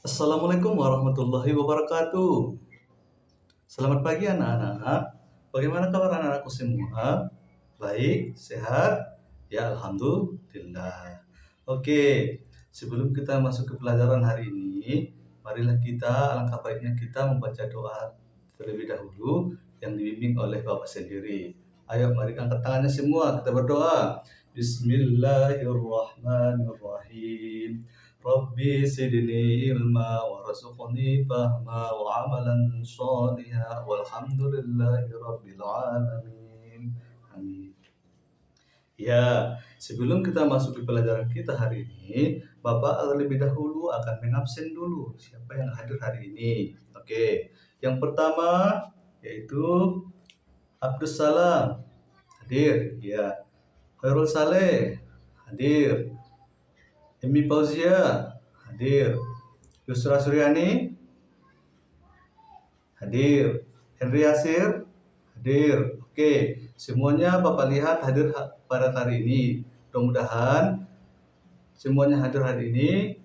Assalamualaikum warahmatullahi wabarakatuh. Selamat pagi anak-anak. Bagaimana kabar anak-anakku semua? Baik, sehat? Ya, alhamdulillah. Oke, sebelum kita masuk ke pelajaran hari ini, marilah kita, alangkah baiknya kita membaca doa terlebih dahulu yang dibimbing oleh Bapak sendiri. Ayo, mari angkat tangannya semua, kita berdoa. Bismillahirrahmanirrahim. Rabbi zidni ilma warzuqni fahma wa amalan shaliha walhamdulillahi rabbil alamin. Amin. Ya, sebelum kita masuk ke pelajaran kita hari ini, Bapak terlebih dahulu akan mengabsen dulu siapa yang hadir hari ini. Oke, yang pertama yaitu Abdus Salam hadir, ya. Khairul Saleh hadir. Emi Fauzia hadir. Yusra Suryani hadir. Henry Yasir hadir. Oke, semuanya Bapak lihat hadir pada hari ini. Mudah-mudahan semuanya hadir hari ini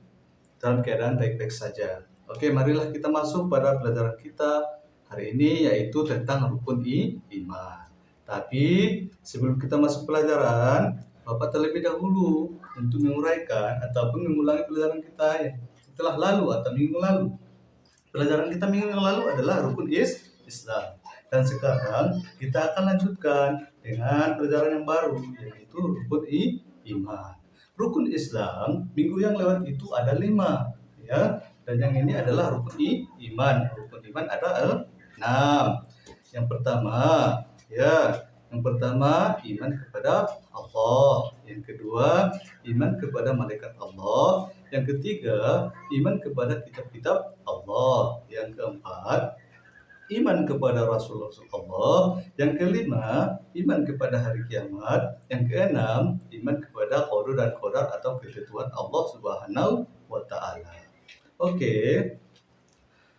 dalam keadaan baik-baik saja. Oke, marilah kita masuk pada pelajaran kita hari ini, yaitu tentang rukun iman. Tapi sebelum kita masuk pelajaran, Bapak terlebih dahulu untuk menguraikan ataupun mengulangi pelajaran kita setelah lalu atau minggu lalu. Pelajaran kita minggu yang lalu adalah rukun Islam. Dan sekarang kita akan lanjutkan dengan pelajaran yang baru, yaitu rukun iman. Rukun Islam minggu yang lewat itu ada 5, ya. Dan yang ini adalah rukun iman. Rukun iman ada 6. Yang pertama, ya, yang pertama iman kepada Allah. Yang kedua, iman kepada malaikat Allah. Yang ketiga, iman kepada kitab-kitab Allah. Yang keempat, iman kepada Rasulullah Allah. Yang kelima, iman kepada hari kiamat. Yang keenam, iman kepada qada dan qadar atau ketentuan Allah Subhanahu wa taala. Oke.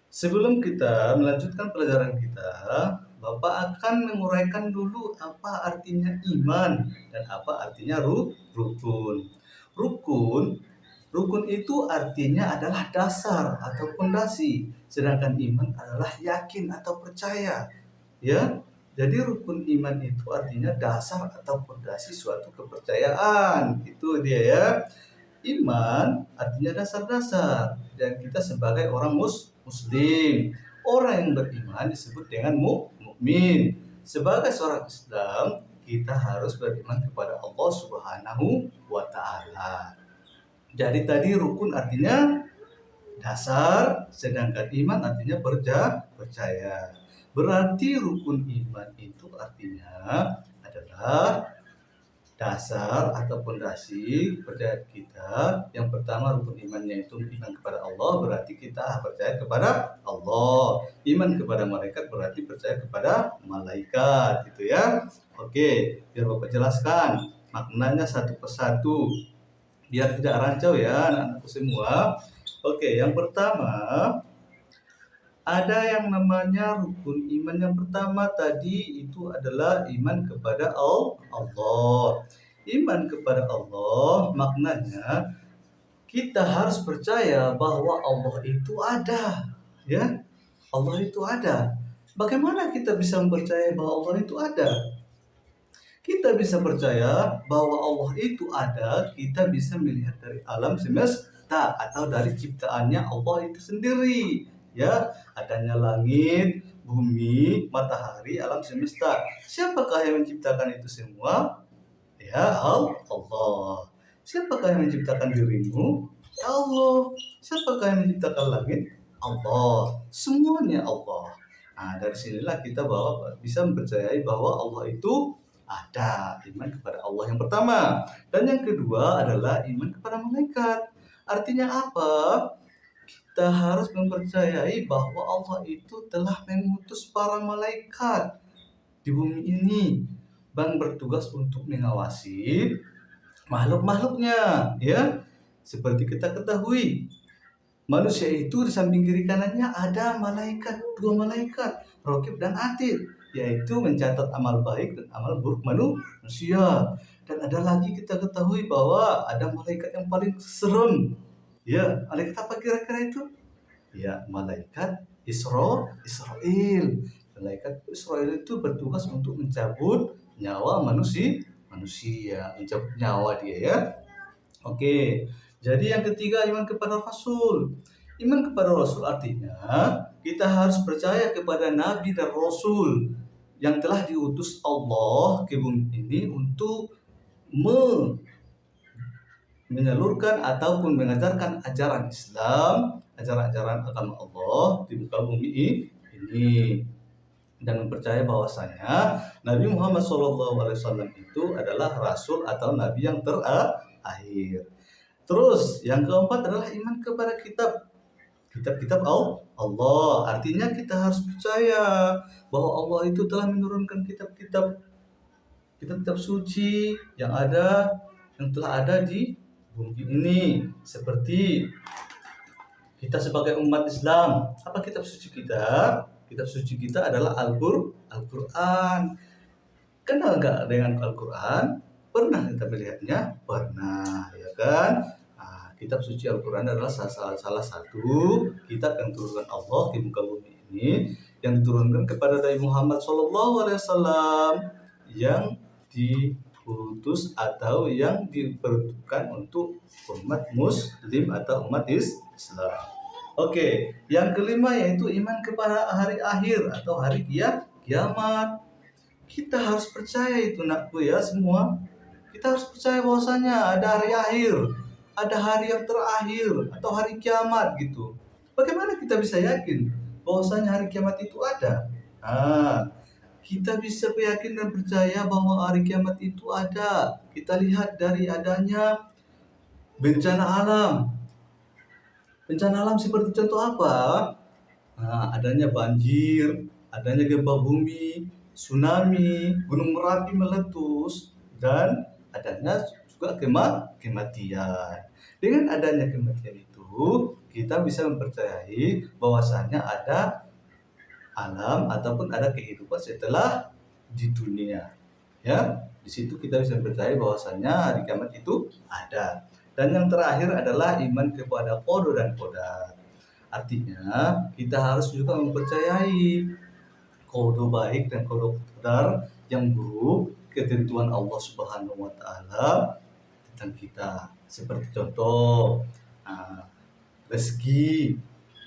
Sebelum kita melanjutkan pelajaran kita, Bapak akan menguraikan dulu apa artinya iman dan apa artinya rukun. Rukun itu artinya adalah dasar atau fondasi, sedangkan iman adalah yakin atau percaya. Ya, jadi rukun iman itu artinya dasar atau fondasi suatu kepercayaan. Itu dia ya. Iman artinya dasar-dasar, dan kita sebagai orang muslim, orang yang beriman disebut dengan mukmin. Sebagai seorang Islam, kita harus beriman kepada Allah Subhanahu wa taala. Jadi tadi rukun artinya dasar, sedangkan iman artinya percaya. Berarti rukun iman itu artinya adalah dasar atau fondasi percaya kita. Yang pertama, rukun imannya itu iman kepada Allah, berarti kita percaya kepada Allah. Iman kepada malaikat berarti percaya kepada malaikat, gitu ya. Oke, biar Bapak jelaskan maknanya satu persatu biar tidak rancau ya anak-anakku semua. Oke, yang pertama ada yang namanya rukun iman. Yang pertama tadi itu adalah iman kepada Allah. Iman kepada Allah maknanya kita harus percaya bahwa Allah itu ada, ya. Allah itu ada. Bagaimana kita bisa mempercayai bahwa Allah itu ada? Kita bisa percaya bahwa Allah itu ada, kita bisa melihat dari alam semesta atau dari ciptaannya Allah itu sendiri. Ya, adanya langit, bumi, matahari, alam semesta. Siapakah yang menciptakan itu semua? Ya, Allah. Siapakah yang menciptakan dirimu? Allah. Siapakah yang menciptakan langit? Allah. Semuanya Allah. Nah, dari sinilah kita bisa mempercayai bahwa Allah itu ada. Iman kepada Allah yang pertama. Dan yang kedua adalah iman kepada malaikat. Artinya apa? Kita harus mempercayai bahwa Allah itu telah mengutus para malaikat di bumi ini dan bertugas untuk mengawasi makhluk-makhluknya, ya. Seperti kita ketahui, manusia itu di samping kiri kanannya ada malaikat, 2 malaikat, Raqib dan Atid, yaitu mencatat amal baik dan amal buruk manusia. Dan ada lagi kita ketahui bahwa ada malaikat yang paling serem. Ya, malaikat apa kira-kira itu? Ya, malaikat Israel. Malaikat Israel itu bertugas untuk mencabut nyawa manusia, mencabut nyawa dia ya. Oke. Jadi yang ketiga iman kepada Rasul. Iman kepada Rasul artinya kita harus percaya kepada nabi dan rasul yang telah diutus Allah ke bumi ini untuk menyalurkan ataupun mengajarkan ajaran Islam, ajaran-ajaran agama Allah di muka bumi ini, dan mempercayai bahwasanya Nabi Muhammad SAW itu adalah rasul atau nabi yang terakhir. Terus yang keempat adalah iman kepada kitab-kitab Allah. Artinya kita harus percaya bahwa Allah itu telah menurunkan kitab-kitab suci yang telah ada di bumi ini. Seperti kita sebagai umat Islam, apa kitab suci kita? Kitab suci kita adalah Al-Quran. Kenal nggak dengan Al-Quran? Pernah kita melihatnya? Pernah, ya kan? Nah, kitab suci Al-Quran adalah salah satu kitab yang diturunkan Allah di muka bumi ini, yang diturunkan kepada Nabi Muhammad SAW, yang diutus atau yang diperuntukkan untuk umat muslim atau umat Islam. Oke, yang kelima yaitu iman kepada hari akhir atau hari kiamat. Kita harus percaya itu nakku ya semua. Kita harus percaya bahwasanya ada hari akhir, ada hari yang terakhir atau hari kiamat gitu. Bagaimana kita bisa yakin bahwasanya hari kiamat itu ada? Kita bisa yakin dan percaya bahwa hari kiamat itu ada. Kita lihat dari adanya bencana alam. Bencana alam seperti contoh apa? Adanya banjir, adanya gempa bumi, tsunami, gunung Merapi meletus, dan adanya juga kematian. Dengan adanya kematian itu, kita bisa mempercayai bahwasanya ada alam ataupun ada kehidupan setelah di dunia. Ya, di situ kita bisa percaya bahwasanya hari kiamat itu ada. Dan yang terakhir adalah iman kepada qada dan qadar. Artinya kita harus juga mempercayai qada baik dan qada qadar yang buruk, ketentuan Allah Subhanahu wa taala tentang kita. Seperti contoh rezeki,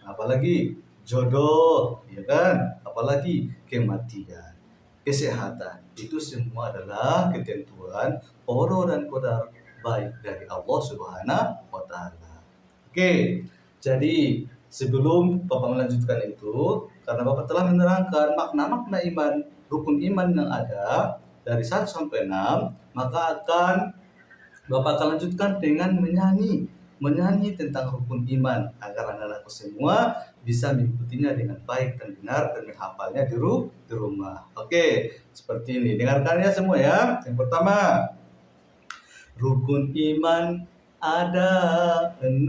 apalagi jodoh, ya kan? Apalagi kematian, kesehatan. Itu semua adalah ketentuan qada dan qadar baik dari Allah Subhanahu wa taala. Oke. Jadi, sebelum Bapak melanjutkan itu, karena Bapak telah menerangkan makna-makna iman, rukun iman yang ada dari 1 sampai 6, maka Bapak akan lanjutkan dengan menyanyi tentang rukun iman agar anak-anakku semua bisa mengikutinya dengan baik dan benar dan menghafalnya di rumah. Oke, seperti ini. Dengarkan ya semua ya. Yang pertama, rukun iman ada 6.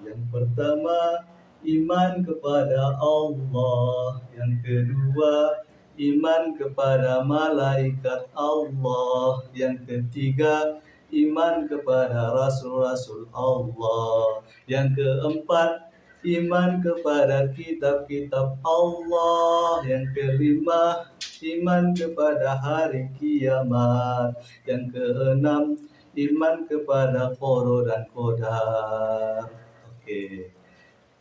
Yang pertama, iman kepada Allah. Yang kedua, iman kepada malaikat Allah. Yang ketiga, iman kepada rasul-rasul Allah. Yang keempat, iman kepada kitab-kitab Allah. Yang kelima, iman kepada hari kiamat. Yang keenam, iman kepada qada dan qadar. Oke,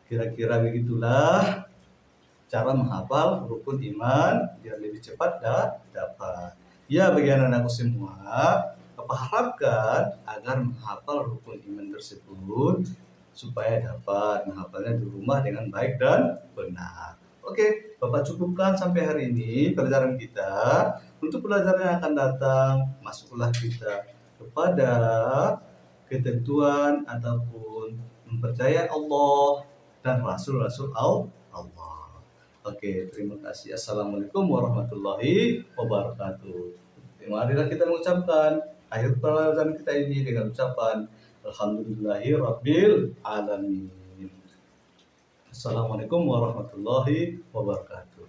kira-kira begitulah cara menghafal rukun iman biar lebih cepat dapat. Ya, bagi anak-anakku semua, Bapak harapkan agar menghafal rukun iman tersebut supaya dapat menghafalnya di rumah dengan baik dan benar. Oke, Bapak cukupkan sampai hari ini pelajaran kita. Untuk pelajaran yang akan datang, masuklah kita kepada ketentuan ataupun mempercayai Allah dan Rasul-Rasul Allah. Oke, terima kasih. Assalamualaikum warahmatullahi wabarakatuh. Marilah kita mengucapkan akhir pelajaran kita ini dengan ucapan Alhamdulillahirabbil alamin. Assalamualaikum warahmatullahi wabarakatuh.